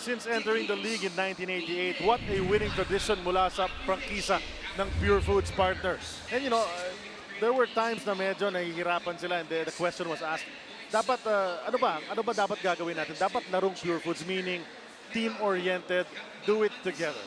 since entering the league in 1988. What a winning tradition mula sa prangkisa ng Purefoods partner. And you know, there were times na medyo nahihirapan sila and the question was asked, dapat, ano ba dapat gagawin natin? Dapat larong Purefoods, meaning team-oriented, do it together.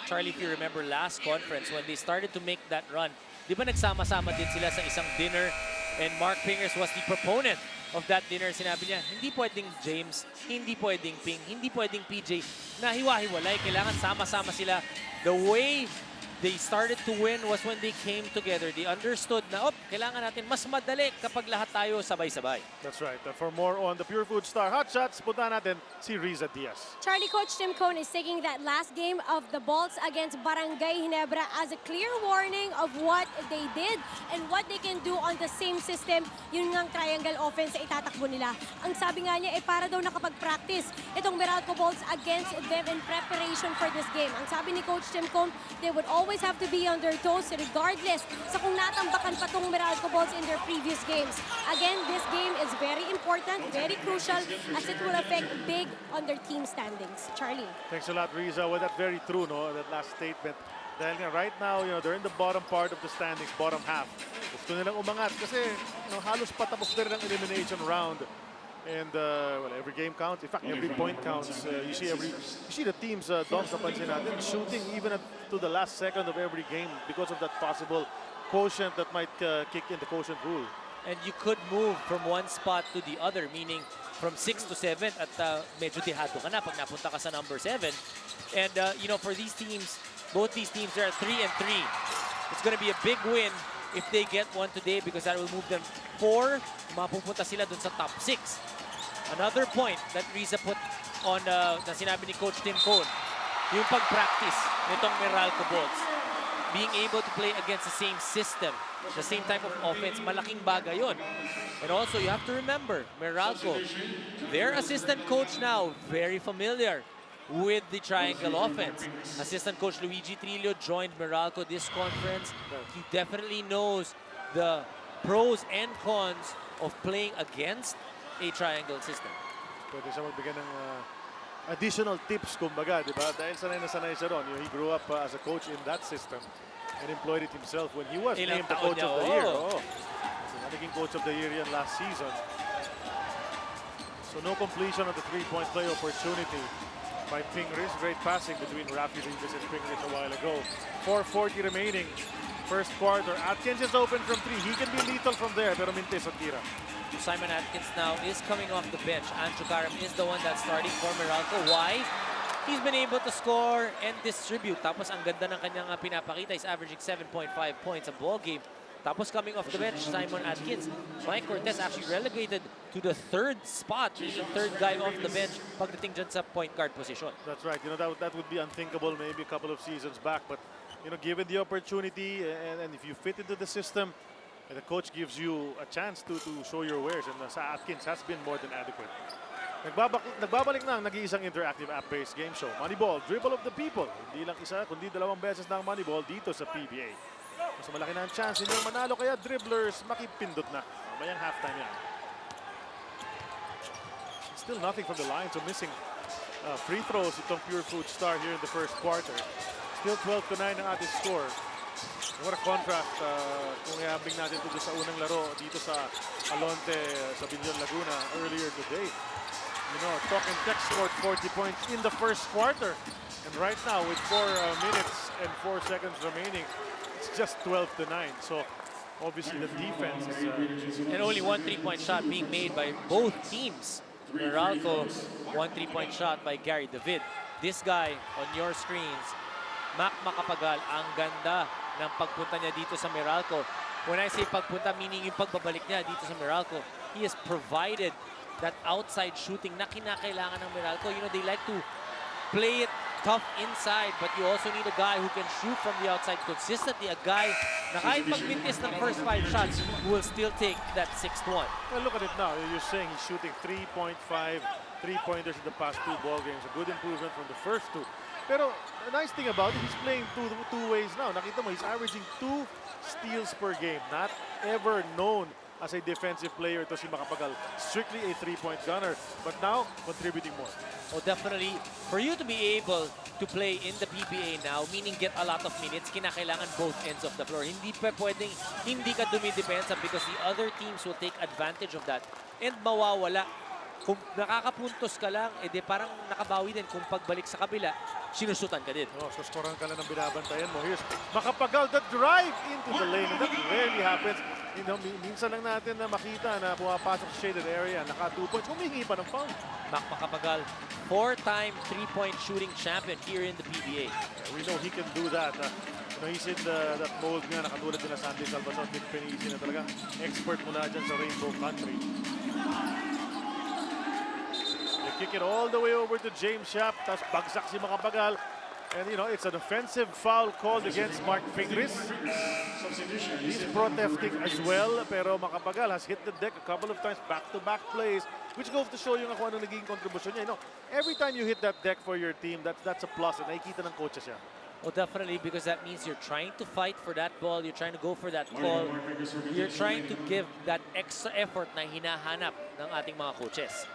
Charlie, if you remember last conference when they started to make that run, di ba nagsama-sama din sila sa isang dinner and Mark Pingers was the proponent of that dinner. Sinabi niya, hindi pwedeng James, hindi pwedeng Ping, hindi pwedeng PJ na hiwa-hiwalay. Kailangan sama-sama sila. The way they started to win was when they came together. They understood na, kailangan natin mas madali kapag lahat tayo sabay-sabay. That's right. For more on the Purefoods Star Hot Shots, punta natin si Riza Diaz. Charlie, Coach Tim Cone is taking that last game of the Bolts against Barangay Ginebra as a clear warning of what they did and what they can do on the same system. Yun ngang triangle offense na itatakbo nila. Ang sabi nga niya, para daw nakapag-practice itong Meralco Bolts against them in preparation for this game. Ang sabi ni Coach Tim Cone, they would always have to be on their toes regardless sa kung natambakan pa tong Meralco Bolts in their previous games. Again, this game is very important, very crucial as it will affect big on their team standings. Charlie. Thanks a lot, Riza. Well, that's very true, no? That last statement. Dahil nga, right now, you know, they're in the bottom part of the standings, bottom half. Gusto nilang umangat kasi halos patapos na rin ang elimination round. And well, every game counts. In fact, every point counts. You see the teams, Doms, napansin natin, shooting even to the last second of every game because of that possible quotient that might kick in, the quotient rule. And you could move from one spot to the other, meaning from 6 to 7 at medyo dehado ka na pag napunta ka sa number 7. And you know, for these teams, both these teams are 3-3. It's going to be a big win if they get one today because that will move them 4. Mapupunta sila dun sa top 6. Another point that Riza put on na sinabi ni Coach Tim Cone, yung pag-practice nitong Meralco Bolts. Being able to play against the same system, the same type of offense, malaking bagay yun. And also, you have to remember, Meralco, their assistant coach now, very familiar with the triangle offense. Assistant coach Luigi Trillo joined Meralco this conference. He definitely knows the pros and cons of playing against a triangle system. Pwede siya magbigay ng additional tips, kumbaga, di ba? Dahil sanay na sanay siya ron. He grew up as a coach in that system and employed it himself when he was named the Coach of the Year. So, naging Coach of the Year yan last season. So, no completion of the three-point play opportunity by Pingris. Great passing between Rafi Rivas and Pingris a while ago. 4:40 remaining. First quarter. Atkins is open from 3. He can be lethal from there, pero mintis at tira. Simon Atkins now is coming off the bench. Ancho Karam is the one that's starting for Meralco. Why? He's been able to score and distribute. Tapos ang ganda ng kanyang pinapakita. He's averaging 7.5 points a ball game. Tapos coming off the bench, Simon Atkins. Mike Cortez actually relegated to the 3rd spot. He's the 3rd guy off the bench pagdating dyan sa point guard position. That's right. You know, that would be unthinkable maybe a couple of seasons back. But, you know, given the opportunity and if you fit into the system, and the coach gives you a chance to show your wares, and sa Atkins has been more than adequate. Nagbabalik na ang nag-iisang interactive app-based game show. Moneyball, dribble of the people. Hindi lang isa, kundi 2 beses na ang Moneyball dito sa PBA. Mas malaki na ang chance ninyong manalo, kaya dribblers makipindot na. Mamayang halftime yan. Still nothing from the line, so missing free throws itong Purefoods star here in the first quarter. Still 12-9 ang ating score. What a contrast kung iambing natin ito sa unang laro dito sa Alonte sa Binyon, Laguna earlier today. You know, Talk and Text scored 40 points in the first quarter. And right now with 4 minutes and 4 seconds remaining, it's just 12-9. So obviously the defense is... And only 1 3-point shot being made by both teams. Meralco, 1 3-point shot by Gary David. This guy on your screens, Mac Macapagal, ang ganda ng pagpunta niya dito sa Meralco. When I say pagpunta, meaning yung pagbabalik niya dito sa Meralco, he has provided that outside shooting na kinakailangan ng Meralco. You know, they like to play it tough inside, but you also need a guy who can shoot from the outside consistently. A guy na kahit magmintis ng first 5 shots, who will still take that 6th one. Well, look at it now. You're saying he's shooting 3.5 3-pointers in the past 2 ball games. A good improvement from the first 2. Pero the nice thing about it, he's playing two ways now. Nakita mo, he's averaging 2 steals per game. Not ever known as a defensive player ito si Macapagal. Strictly a three-point gunner, but now contributing more. Oh, definitely. For you to be able to play in the PBA now, meaning get a lot of minutes, kinakailangan both ends of the floor. Hindi pa pwedeng hindi ka dumidepensa because the other teams will take advantage of that and mawawala. Kung nakakapuntos ka lang, edi parang nakabawi din. Kung pagbalik sa kabila, sinusutan ka din. Oh, so scorean ka lang ng binabantayan mo. Here's Macapagal, the drive into the lane. And that rarely happens. You know, minsan lang natin na makita na pumapasok sa shaded area, naka 2 points, humingi pa ng foul. Macapagal, 4-time three-point shooting champion here in the PBA. We know he can do that. He's in that mold nga, nakatulad din na Sandy Salvador, Philippine na talaga. Expert mula dyan sa Rainbow Country. They kick it all the way over to James Schaap. Tapos bagsak si Macapagal. And you know, it's an offensive foul called against Mark Fingris. He's protesting as well. Pero Macapagal has hit the deck a couple of times, back-to-back plays, which goes to show you kung ano naging contribution niya. You know, every time you hit that deck for your team, that's a plus. And nakikita ng coaches siya. Oh, definitely, because that means you're trying to fight for that ball, you're trying to go for that call, you're trying to give that extra effort na hinahanap ng ating mga coaches.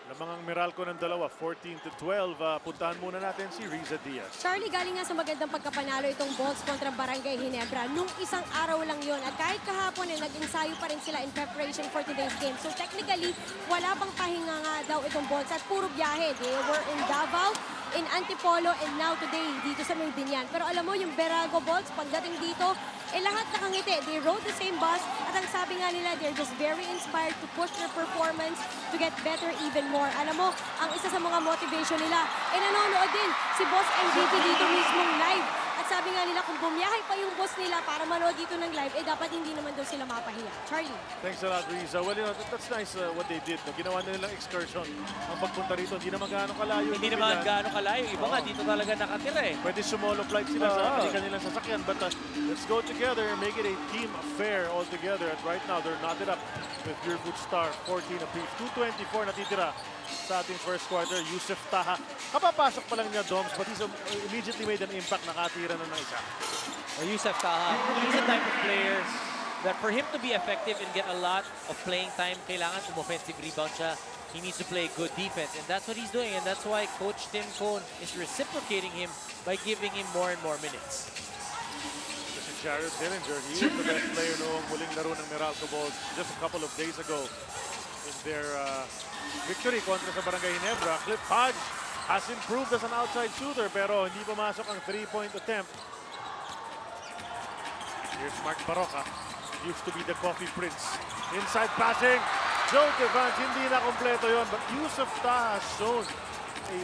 Lamangang Meralco ng dalawa, 14-12. Puntahan muna natin si Riza Diaz. Charlie, galing nga sa magandang pagkapanalo itong Bolts kontra Barangay Ginebra. Nung isang araw lang yon at kahit kahapon nag-ensayo pa rin sila in preparation for today's game. So technically, wala pang pahinga nga daw itong Bolts at puro biyahe. They were in Davao, in Antipolo, and now today dito sa Maybinyan. Pero alam mo, yung Meralco Bolts, pagdating dito, lahat nakangiti. They rode the same bus at ang sabi nga nila, they're just very inspired to push their performance to get better even more. Alam mo, ang isa sa mga motivation nila, nanonood din si Boss MVP dito mismong live. At sabi nga nila, kung bumiyahe pa yung boss nila para manood dito ng live, dapat hindi naman daw sila mapahiya. Charlie. Thanks a lot, Riza. Well, you know, that's nice what they did. No? Ginawa na nilang excursion. Ang pagpunta rito, hindi naman gaano kalayo. Hindi naman gaano kalayo. Iba nga, dito talaga nakatira eh. Pwede sumolo flight sila sa kanilang sasakyan. But let's go together and make it a team affair all together. At right now, they're knotted up with Purefoods star, 14 apiece. 2:24 natitira sa ating first quarter. Yusef Taha. Kapapasok pa lang niya, Doms, but he's immediately made an impact. Nakatira na ng isa. Yusef Taha, he's a type of player that for him to be effective and get a lot of playing time, kailangan offensive rebound siya. He needs to play good defense, and that's what he's doing. And that's why Coach Tim Cone is reciprocating him by giving him more and more minutes. Si Jared Dillinger, he is the best player noong muling laro ng Meralco Bulls just a couple of days ago in their victory kontra sa Barangay Ginebra. Cliff Hodge has improved as an outside shooter pero hindi pumasok ang three-point attempt. Here's Mark Baroka, used to be the coffee prince. Inside passing, Joe Devance, hindi na kompleto yon, but Yusef Taha has shown a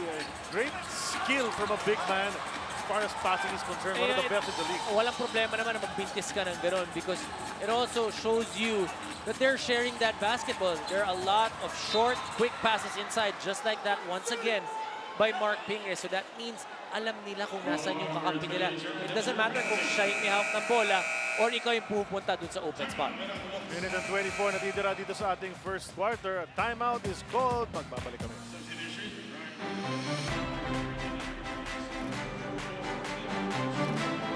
great skill from a big man as far as passing is concerned. One of the best in the league. Walang problema naman na magbintis ka ng gano'n because it also shows you that they're sharing that basketball. There are a lot of short, quick passes inside just like that once again by Mark Pingres. So that means alam nila kung nasan yung kakampi nila. It doesn't matter kung siya yung may hawak ng bola or ikaw yung pupunta dun sa open spot. Minute and 24 natitira dito sa ating first quarter. Timeout is called. Magbabalik kami.